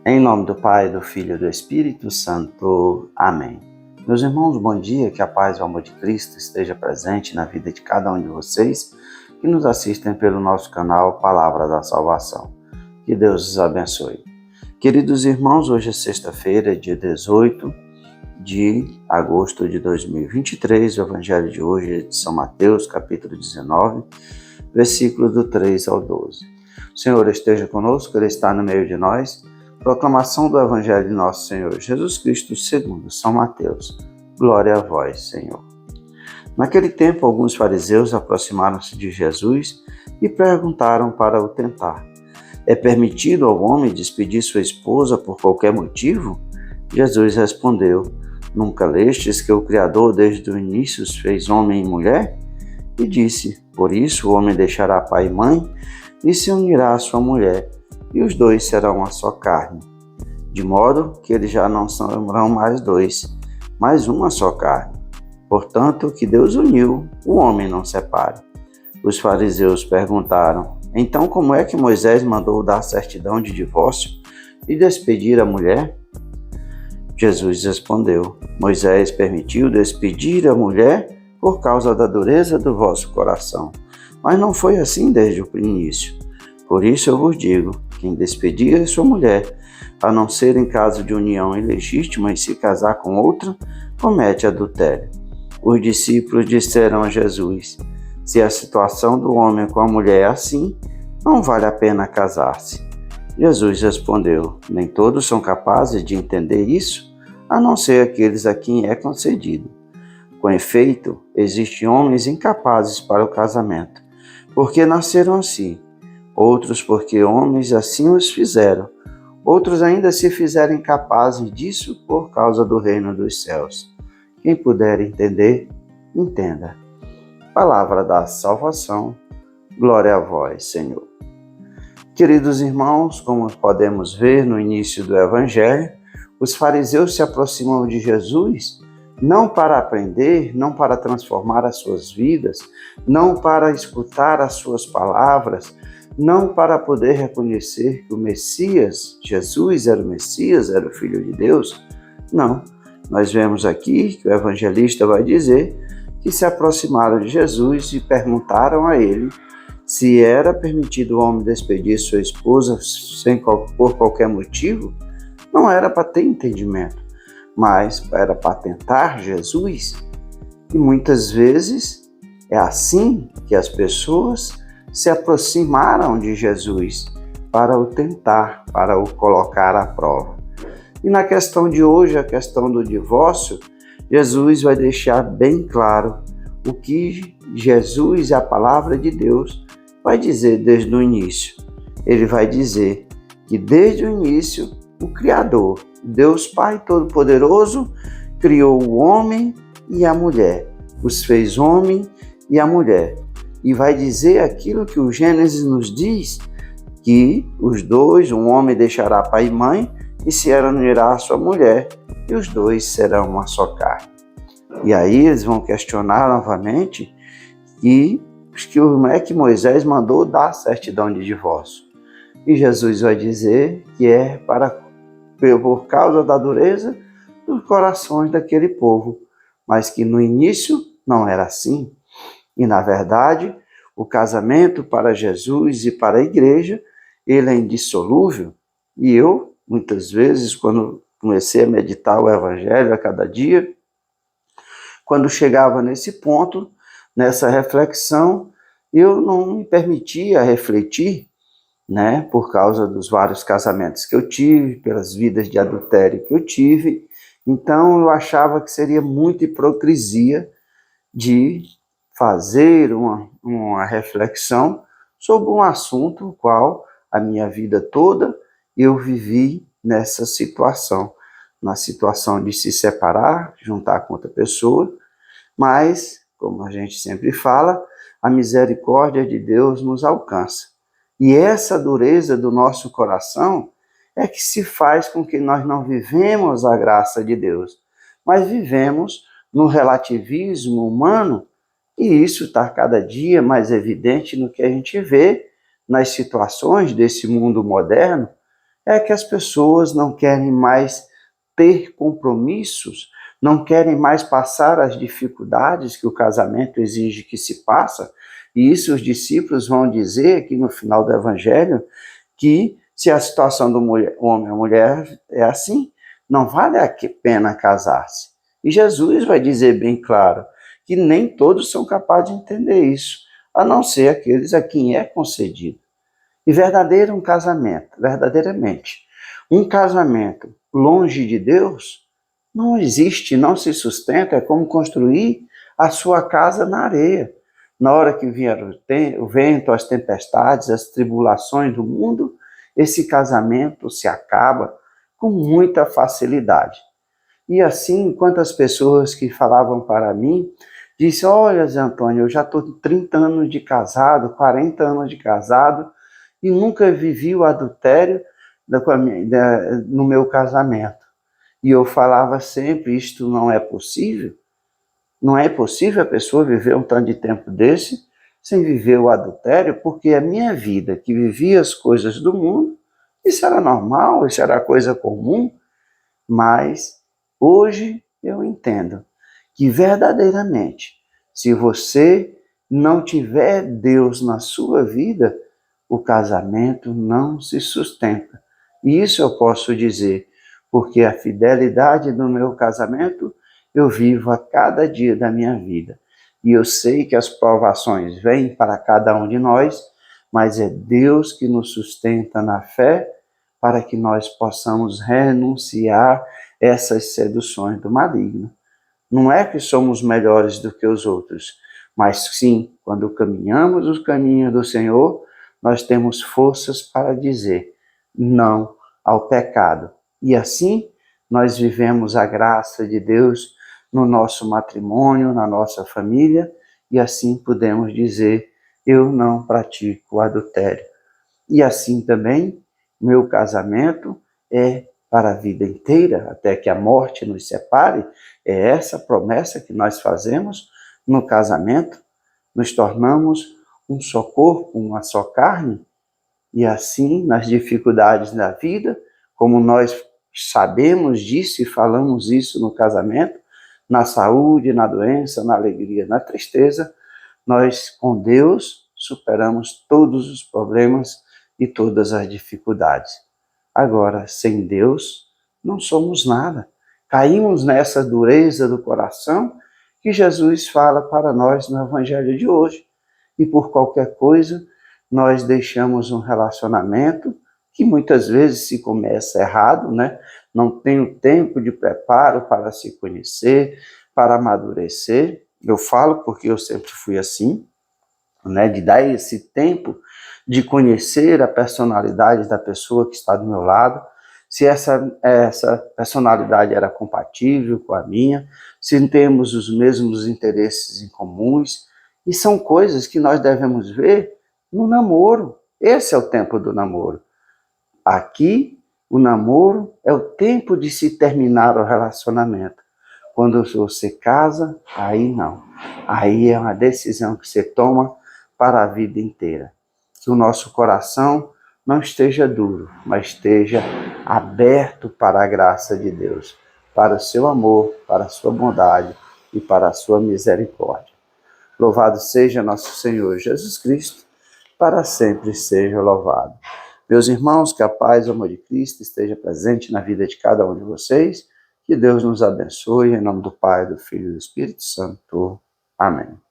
Em nome do Pai, do Filho e do Espírito Santo. Amém. Meus irmãos, bom dia, que a paz e o amor de Cristo esteja presente na vida de cada um de vocês que nos assistem pelo nosso canal Palavra da Salvação. Que Deus os abençoe. Queridos irmãos, hoje é sexta-feira, dia 18 de agosto de 2023. O Evangelho de hoje é de São Mateus, capítulo 19, versículos do 3 ao 12. O Senhor esteja conosco, Ele está no meio de nós. Proclamação do Evangelho de nosso Senhor Jesus Cristo segundo São Mateus. Glória a vós, Senhor. Naquele tempo, alguns fariseus aproximaram-se de Jesus e perguntaram para o tentar: é permitido ao homem despedir sua esposa por qualquer motivo? Jesus respondeu: nunca lestes que o Criador desde o início os fez homem e mulher? E disse: por isso o homem deixará pai e mãe e se unirá à sua mulher, e os dois serão uma só carne. De modo que eles já não serão mais dois, mas uma só carne. Portanto, o que Deus uniu, o homem não separe. Os fariseus perguntaram: então como é que Moisés mandou dar certidão de divórcio e despedir a mulher? Jesus respondeu: Moisés permitiu despedir a mulher por causa da dureza do vosso coração, mas não foi assim desde o início. Por isso eu vos digo: quem despedir a sua mulher, a não ser em caso de união ilegítima e se casar com outra, comete adultério. Os discípulos disseram a Jesus: se a situação do homem com a mulher é assim, não vale a pena casar-se. Jesus respondeu: nem todos são capazes de entender isso, a não ser aqueles a quem é concedido. Com efeito, existem homens incapazes para o casamento, porque nasceram assim. Outros porque homens assim os fizeram. Outros ainda se fizeram incapazes disso por causa do reino dos céus. Quem puder entender, entenda. Palavra da salvação. Glória a vós, Senhor. Queridos irmãos, como podemos ver no início do Evangelho, os fariseus se aproximam de Jesus não para aprender, não para transformar as suas vidas, não para escutar as suas palavras, não para poder reconhecer que o Messias, Jesus era o Messias, era o Filho de Deus. Não, nós vemos aqui que o evangelista vai dizer que se aproximaram de Jesus e perguntaram a ele se era permitido o homem despedir sua esposa por qualquer motivo. Não era para ter entendimento, mas era para tentar Jesus. E muitas vezes é assim que as pessoas se aproximaram de Jesus para o tentar, para o colocar à prova. E na questão de hoje, a questão do divórcio, Jesus vai deixar bem claro o que Jesus, a palavra de Deus, vai dizer desde o início. Ele vai dizer que desde o início, o Criador, Deus Pai Todo-Poderoso, criou o homem e a mulher, os fez homem e a mulher. E vai dizer aquilo que o Gênesis nos diz, que os dois, um homem deixará pai e mãe e se unirá à sua mulher, e os dois serão uma só carne. E aí eles vão questionar novamente que como é que Moisés mandou dar certidão de divórcio. E Jesus vai dizer que é por causa da dureza dos corações daquele povo, mas que no início não era assim. E, na verdade, o casamento para Jesus e para a igreja, ele é indissolúvel. E eu, muitas vezes, quando comecei a meditar o Evangelho a cada dia, quando chegava nesse ponto, nessa reflexão, eu não me permitia refletir, por causa dos vários casamentos que eu tive, pelas vidas de adultério que eu tive. Então, eu achava que seria muita hipocrisia de fazer uma reflexão sobre um assunto no qual a minha vida toda eu vivi nessa situação, na situação de se separar, juntar com outra pessoa, mas, como a gente sempre fala, a misericórdia de Deus nos alcança. E essa dureza do nosso coração é que se faz com que nós não vivemos a graça de Deus, mas vivemos no relativismo humano. E isso está cada dia mais evidente no que a gente vê nas situações desse mundo moderno, é que as pessoas não querem mais ter compromissos, não querem mais passar as dificuldades que o casamento exige que se passa. E isso os discípulos vão dizer aqui no final do Evangelho, que se a situação do homem e mulher é assim, não vale a pena casar-se. E Jesus vai dizer bem claro que nem todos são capazes de entender isso, a não ser aqueles a quem é concedido. E verdadeiramente, um casamento longe de Deus não existe, não se sustenta, é como construir a sua casa na areia. Na hora que vier o vento, as tempestades, as tribulações do mundo, esse casamento se acaba com muita facilidade. E assim, quantas pessoas que falavam para mim, disse: olha, Zé Antônio, eu já estou 30 anos de casado, 40 anos de casado, e nunca vivi o adultério no meu casamento. E eu falava sempre: isto não é possível. Não é possível a pessoa viver um tanto de tempo desse sem viver o adultério, porque a minha vida, que vivia as coisas do mundo, isso era normal, isso era coisa comum, mas hoje eu entendo que verdadeiramente, se você não tiver Deus na sua vida, o casamento não se sustenta. E isso eu posso dizer, porque a fidelidade do meu casamento eu vivo a cada dia da minha vida. E eu sei que as provações vêm para cada um de nós, mas é Deus que nos sustenta na fé para que nós possamos renunciar essas seduções do maligno. Não é que somos melhores do que os outros, mas sim, quando caminhamos os caminhos do Senhor, nós temos forças para dizer não ao pecado. E assim, nós vivemos a graça de Deus no nosso matrimônio, na nossa família, e assim podemos dizer: eu não pratico adultério. E assim também, meu casamento é para a vida inteira, até que a morte nos separe. É essa promessa que nós fazemos no casamento. Nos tornamos um só corpo, uma só carne. E assim, nas dificuldades da vida, como nós sabemos disso e falamos isso no casamento, na saúde, na doença, na alegria, na tristeza, nós com Deus superamos todos os problemas e todas as dificuldades. Agora, sem Deus, não somos nada. Caímos nessa dureza do coração que Jesus fala para nós no Evangelho de hoje. E por qualquer coisa, nós deixamos um relacionamento que muitas vezes se começa errado, né? Não tem o tempo de preparo para se conhecer, para amadurecer. Eu falo porque eu sempre fui assim, né? De dar esse tempo de conhecer a personalidade da pessoa que está do meu lado, se essa personalidade era compatível com a minha, se temos os mesmos interesses em comuns. E são coisas que nós devemos ver no namoro. Esse é o tempo do namoro. Aqui, o namoro é o tempo de se terminar o relacionamento. Quando você casa, aí não. Aí é uma decisão que você toma para a vida inteira. Que o nosso coração não esteja duro, mas esteja aberto para a graça de Deus, para o seu amor, para a sua bondade e para a sua misericórdia. Louvado seja nosso Senhor Jesus Cristo, para sempre seja louvado. Meus irmãos, que a paz e o amor de Cristo esteja presente na vida de cada um de vocês. Que Deus nos abençoe, em nome do Pai, do Filho e do Espírito Santo. Amém.